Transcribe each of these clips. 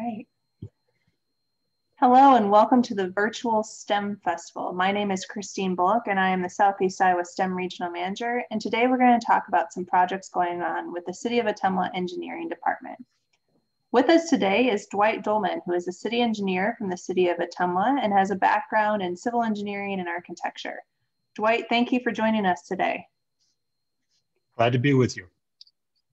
Right. Hello and welcome to the virtual STEM Festival. My name is Christine Bullock and I am the Southeast Iowa STEM Regional Manager. And today we're going to talk about some projects going on with the City of Ottumwa Engineering Department. With us today is Dwight Dolman, who is a city engineer from the City of Ottumwa and has a background in civil engineering and architecture. Dwight, thank you for joining us today. Glad to be with you.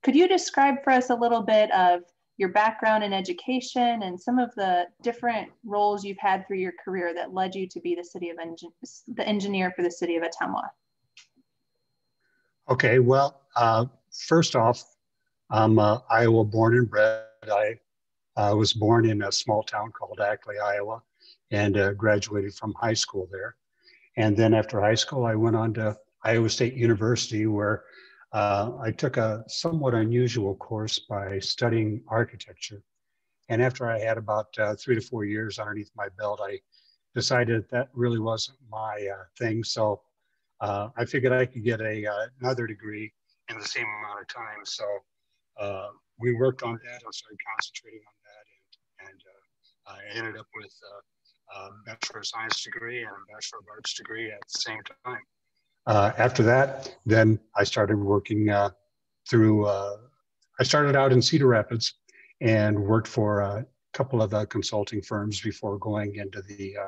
Could you describe for us a little bit of your background in education and some of the different roles you've had through your career that led you to be the engineer for the City of Ottumwa? Okay, well, first off, I'm Iowa born and bred. I was born in a small town called Ackley, Iowa, and graduated from high school there. And then after high school, I went on to Iowa State University, where I took a somewhat unusual course by studying architecture. And after I had about 3 to 4 years underneath my belt, I decided that really wasn't my thing. So I figured I could get another degree in the same amount of time. So we worked on that. I started concentrating on that, and I ended up with a Bachelor of Science degree and a Bachelor of Arts degree at the same time. After that, then I started working I started out in Cedar Rapids and worked for a couple of consulting firms before going into the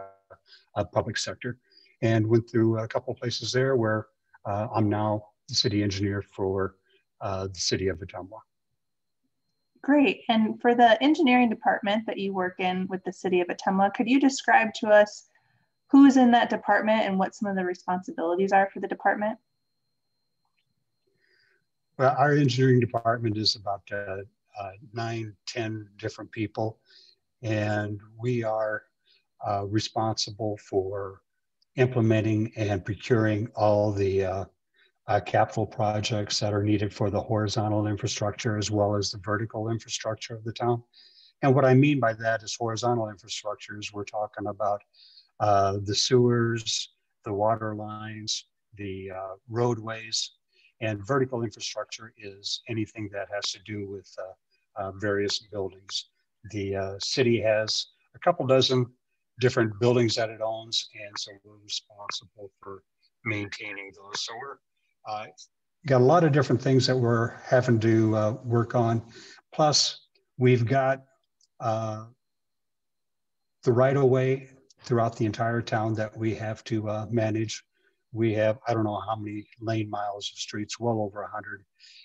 public sector, and went through a couple of places there where I'm now the city engineer for the City of Ottumwa. Great. And for the engineering department that you work in with the City of Ottumwa, could you describe to us who's in that department and what some of the responsibilities are for the department? Well, our engineering department is about 9-10 different people, and we are responsible for implementing and procuring all the capital projects that are needed for the horizontal infrastructure as well as the vertical infrastructure of the town. And what I mean by that is horizontal infrastructures, we're talking about the sewers, the water lines, the roadways, and vertical infrastructure is anything that has to do with various buildings. The city has a couple dozen different buildings that it owns, and so we're responsible for maintaining those. So we're got a lot of different things that we're having to work on. Plus, we've got the right-of-way throughout the entire town that we have to manage. We have, I don't know how many lane miles of streets, well over 100,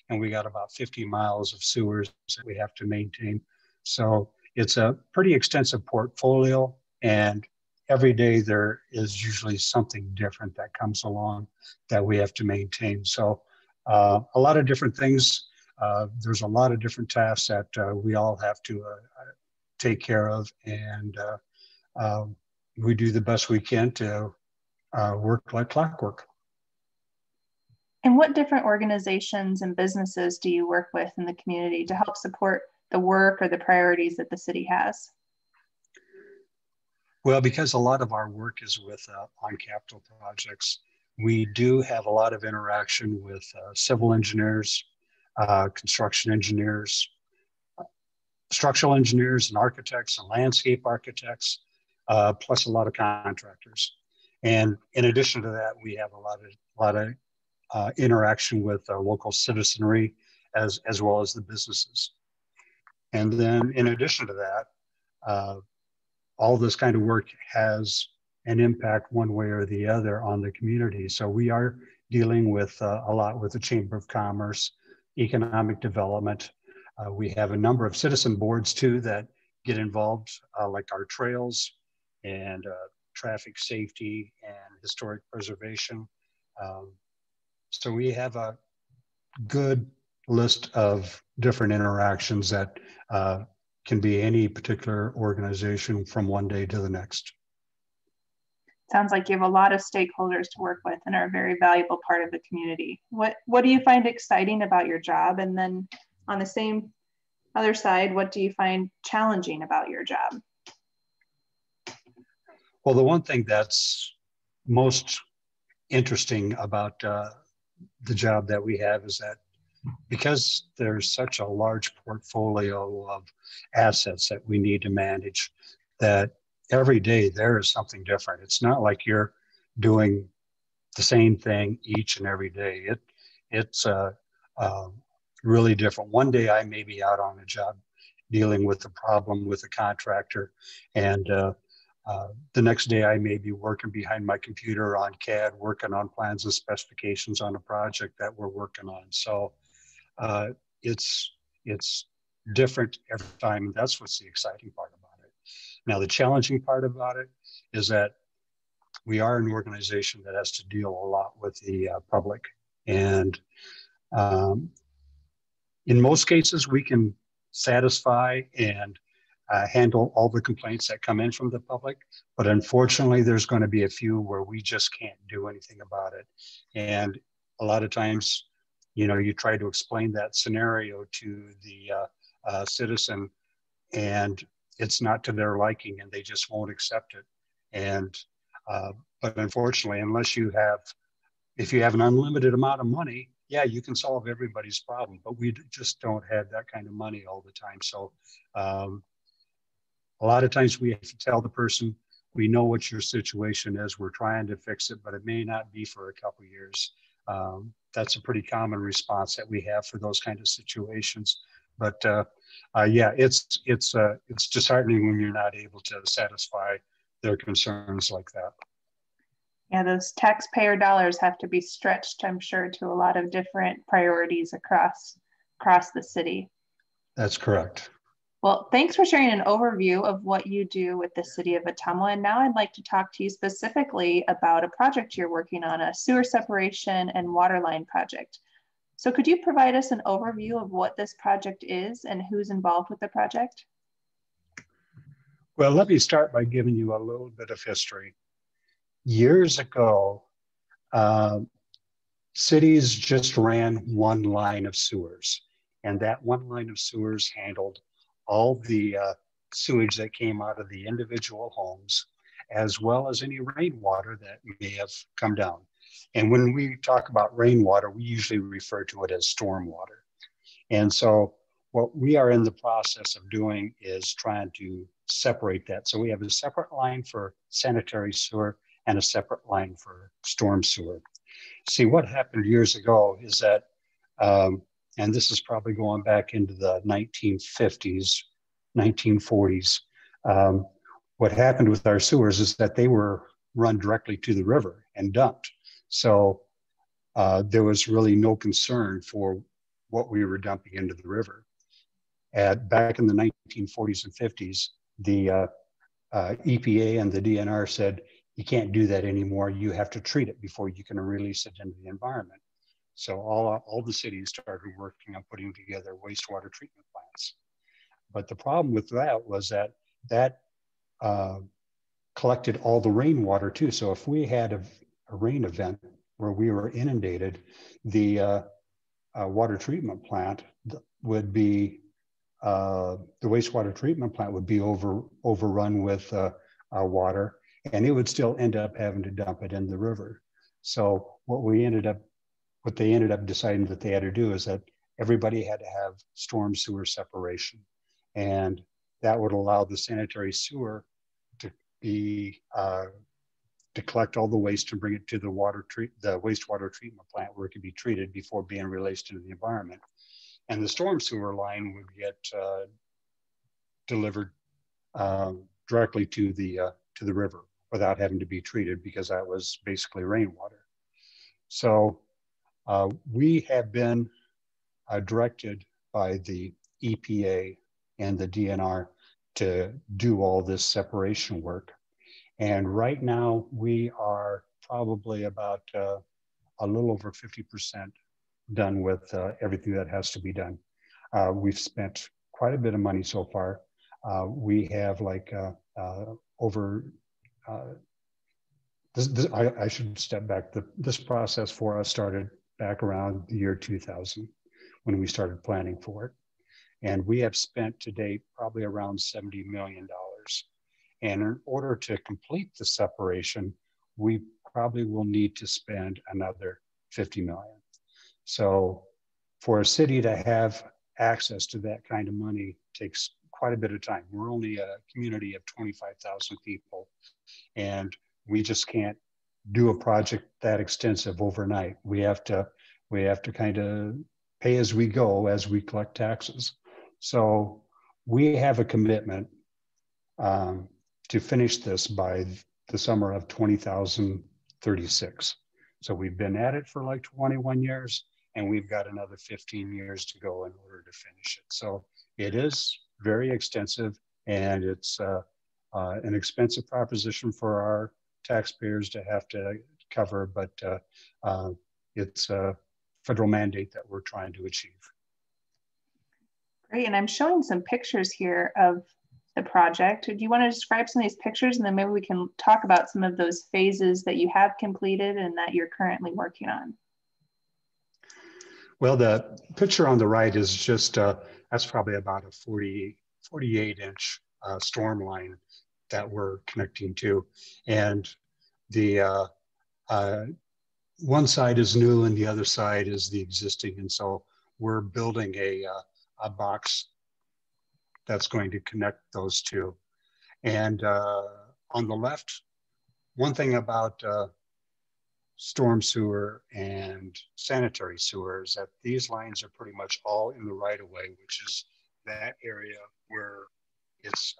and we got about 50 miles of sewers that we have to maintain. So it's a pretty extensive portfolio, and every day there is usually something different that comes along that we have to maintain. So a lot of different things. There's a lot of different tasks that we all have to take care of, and we do the best we can to work like clockwork. And what different organizations and businesses do you work with in the community to help support the work or the priorities that the city has? Well, because a lot of our work is with on capital projects, we do have a lot of interaction with civil engineers, construction engineers, structural engineers and architects and landscape architects, plus a lot of contractors. And in addition to that, we have a lot of interaction with local citizenry as well as the businesses. And then in addition to that, all this kind of work has an impact one way or the other on the community. So we are dealing with a lot with the Chamber of Commerce, economic development. We have a number of citizen boards too that get involved, like our trails and traffic safety and historic preservation. So we have a good list of different interactions that can be any particular organization from one day to the next. Sounds like you have a lot of stakeholders to work with and are a very valuable part of the community. What do you find exciting about your job? And then on the same other side, what do you find challenging about your job? Well, the one thing that's most interesting about the job that we have is that because there's such a large portfolio of assets that we need to manage, that every day there is something different. It's not like you're doing the same thing each and every day. It's uh, really different. One day I may be out on a job dealing with a problem with a contractor, and the next day I may be working behind my computer on CAD, working on plans and specifications on a project that we're working on. So uh, it's it's different every time, and that's what's the exciting part about it. Now, the challenging part about it is that we are an organization that has to deal a lot with the public, and um, in most cases, we can satisfy and handle all the complaints that come in from the public. But unfortunately, there's going to be a few where we just can't do anything about it. And a lot of times, you know, you try to explain that scenario to the citizen, and it's not to their liking, and they just won't accept it. And but unfortunately, unless you have, if you have an unlimited amount of money, yeah, you can solve everybody's problem, but we just don't have that kind of money all the time. So um, a lot of times we have to tell the person, we know what your situation is, we're trying to fix it, but it may not be for a couple of years. That's a pretty common response that we have for those kind of situations. But yeah, it's disheartening when you're not able to satisfy their concerns like that. Yeah, those taxpayer dollars have to be stretched, I'm sure, to a lot of different priorities across the city. That's correct. Well, thanks for sharing an overview of what you do with the City of Ottumwa. And now I'd like to talk to you specifically about a project you're working on, a sewer separation and water line project. So could you provide us an overview of what this project is and who's involved with the project? Well, let me start by giving you a little bit of history. Years ago, cities just ran one line of sewers, and that one line of sewers handled all the sewage that came out of the individual homes, as well as any rainwater that may have come down. And when we talk about rainwater, we usually refer to it as stormwater. And so what we are in the process of doing is trying to separate that. So we have a separate line for sanitary sewer and a separate line for storm sewer. See, what happened years ago is that, and this is probably going back into the 1950s, 1940s, what happened with our sewers is that they were run directly to the river and dumped. So there was really no concern for what we were dumping into the river. Back in the 1940s and 50s, the EPA and the DNR said, you can't do that anymore. You have to treat it before you can release it into the environment. So all the cities started working on putting together wastewater treatment plants. But the problem with that was that collected all the rainwater too. So if we had a rain event where we were inundated, the water treatment plant would be, the wastewater treatment plant would be overrun with water, and it would still end up having to dump it in the river. So what they ended up deciding that they had to do is that everybody had to have storm sewer separation, and that would allow the sanitary sewer to be to collect all the waste and bring it to the wastewater treatment plant where it could be treated before being released into the environment. And the storm sewer line would get delivered directly to the river without having to be treated, because that was basically rainwater. So we have been directed by the EPA and the DNR to do all this separation work. And right now we are probably about a little over 50% done with everything that has to be done. We've spent quite a bit of money so far. We have like over, I should step back. This process for us started back around the year 2000 when we started planning for it. And we have spent to date probably around $70 million. And in order to complete the separation, we probably will need to spend another 50 million. So for a city to have access to that kind of money takes quite a bit of time. We're only a community of 25,000 people, and we just can't do a project that extensive overnight. We have to kind of pay as we go as we collect taxes. So we have a commitment to finish this by the summer of 2036. So we've been at it for like 21 years, and we've got another 15 years to go in order to finish it. So it is very extensive, and it's an expensive proposition for our taxpayers to have to cover, but it's a federal mandate that we're trying to achieve. Great, and I'm showing some pictures here of the project. Do you want to describe some of these pictures, and then maybe we can talk about some of those phases that you have completed and that you're currently working on? Well, the picture on the right is just, that's probably about a 48-inch storm line that we're connecting to. And the one side is new and the other side is the existing. And so we're building a box that's going to connect those two. And on the left, one thing about storm sewer and sanitary sewer is that these lines are pretty much all in the right of way, which is that area where it's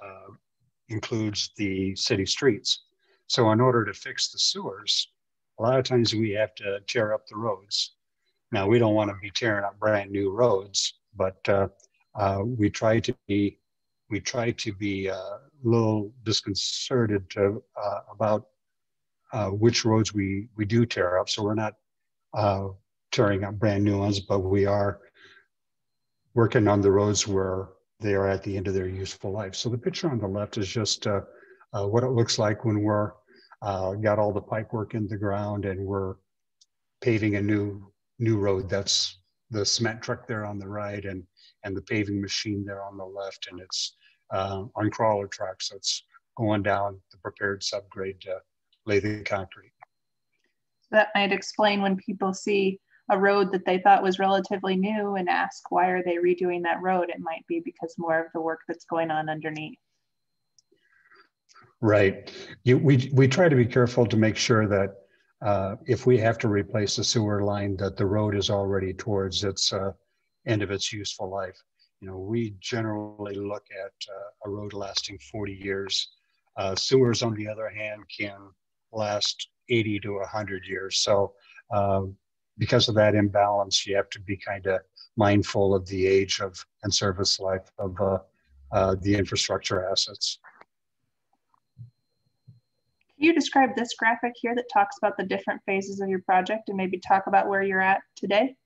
includes the city streets. So in order to fix the sewers, a lot of times we have to tear up the roads. Now, we don't want to be tearing up brand new roads, but we try to be a little disconcerted about which roads we do tear up. So we're not tearing up brand new ones, but we are working on the roads where they are at the end of their useful life. So the picture on the left is just what it looks like when we're got all the pipe work in the ground and we're paving a new road. That's the cement truck there on the right and the paving machine there on the left. And it's on crawler tracks. So it's going down the prepared subgrade to lay the concrete. That might explain when people see a road that they thought was relatively new and ask, why are they redoing that road? It might be because more of the work that's going on underneath. Right. We try to be careful to make sure that if we have to replace a sewer line, that the road is already towards its end of its useful life. You know, we generally look at a road lasting 40 years. Sewers, on the other hand, can last 80 to 100 years. So because of that imbalance, you have to be kind of mindful of the age of and service life of the infrastructure assets. Can you describe this graphic here that talks about the different phases of your project and maybe talk about where you're at today?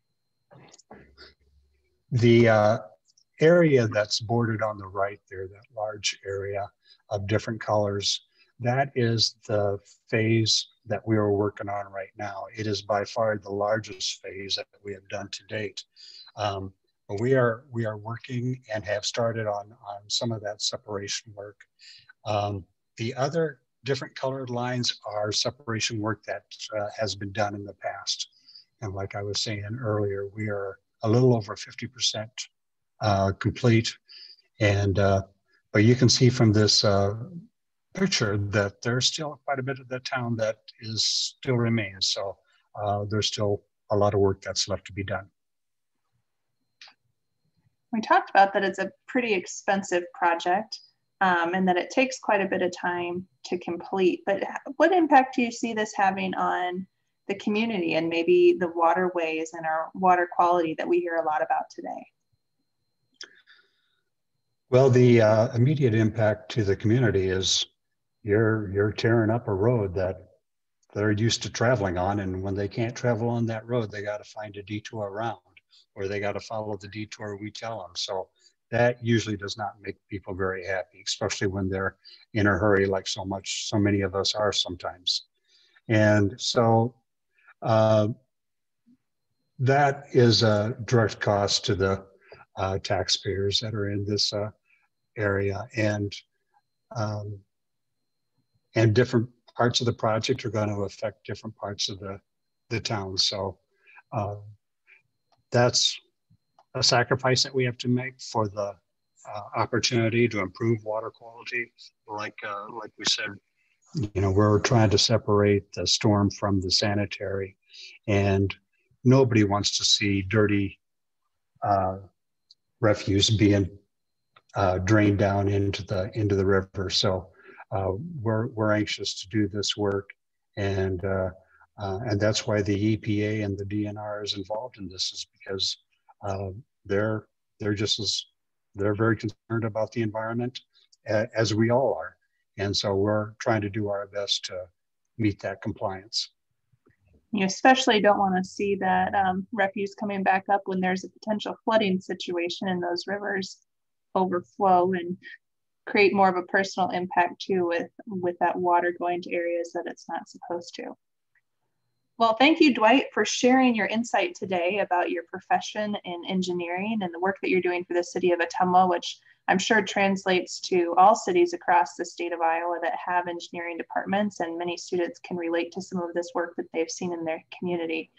The area that's bordered on the right there, that large area of different colors, that is the phase that we are working on right now. It is by far the largest phase that we have done to date. But we are working and have started on some of that separation work. The other different colored lines are separation work that has been done in the past. And like I was saying earlier, we are a little over 50% complete. And but you can see from this picture that there's still quite a bit of the town that still remains. So there's still a lot of work that's left to be done. We talked about that it's a pretty expensive project and that it takes quite a bit of time to complete. But what impact do you see this having on the community and maybe the waterways and our water quality that we hear a lot about today? Well, the immediate impact to the community is you're tearing up a road that they're used to traveling on, and when they can't travel on that road, they got to find a detour around, or they got to follow the detour we tell them. So that usually does not make people very happy, especially when they're in a hurry, like so many of us are sometimes. And so that is a direct cost to the taxpayers that are in this area, and different parts of the project are going to affect different parts of the town. So that's a sacrifice that we have to make for the opportunity to improve water quality. Like we said, we're trying to separate the storm from the sanitary, and nobody wants to see dirty refuse being drained down into the river. So we're anxious to do this work, and that's why the EPA and the DNR is involved in this, is because they're very concerned about the environment, as we all are, and so we're trying to do our best to meet that compliance. You especially don't want to see that refuse coming back up when there's a potential flooding situation and those rivers overflow and create more of a personal impact too, with that water going to areas that it's not supposed to. Well, thank you, Dwight, for sharing your insight today about your profession in engineering and the work that you're doing for the City of Ottumwa, which I'm sure translates to all cities across the state of Iowa that have engineering departments, and many students can relate to some of this work that they've seen in their community.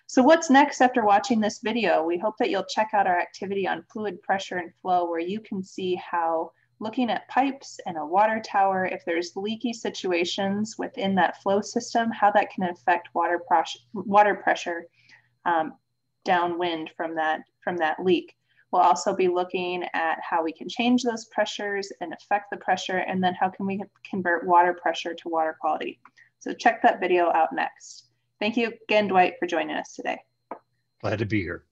So what's next after watching this video? We hope that you'll check out our activity on fluid pressure and flow, where you can see how looking at pipes and a water tower, if there's leaky situations within that flow system, how that can affect water pressure downwind from that leak. We'll also be looking at how we can change those pressures and affect the pressure, and then how can we convert water pressure to water quality. So check that video out next. Thank you again, Dwight, for joining us today. Glad to be here.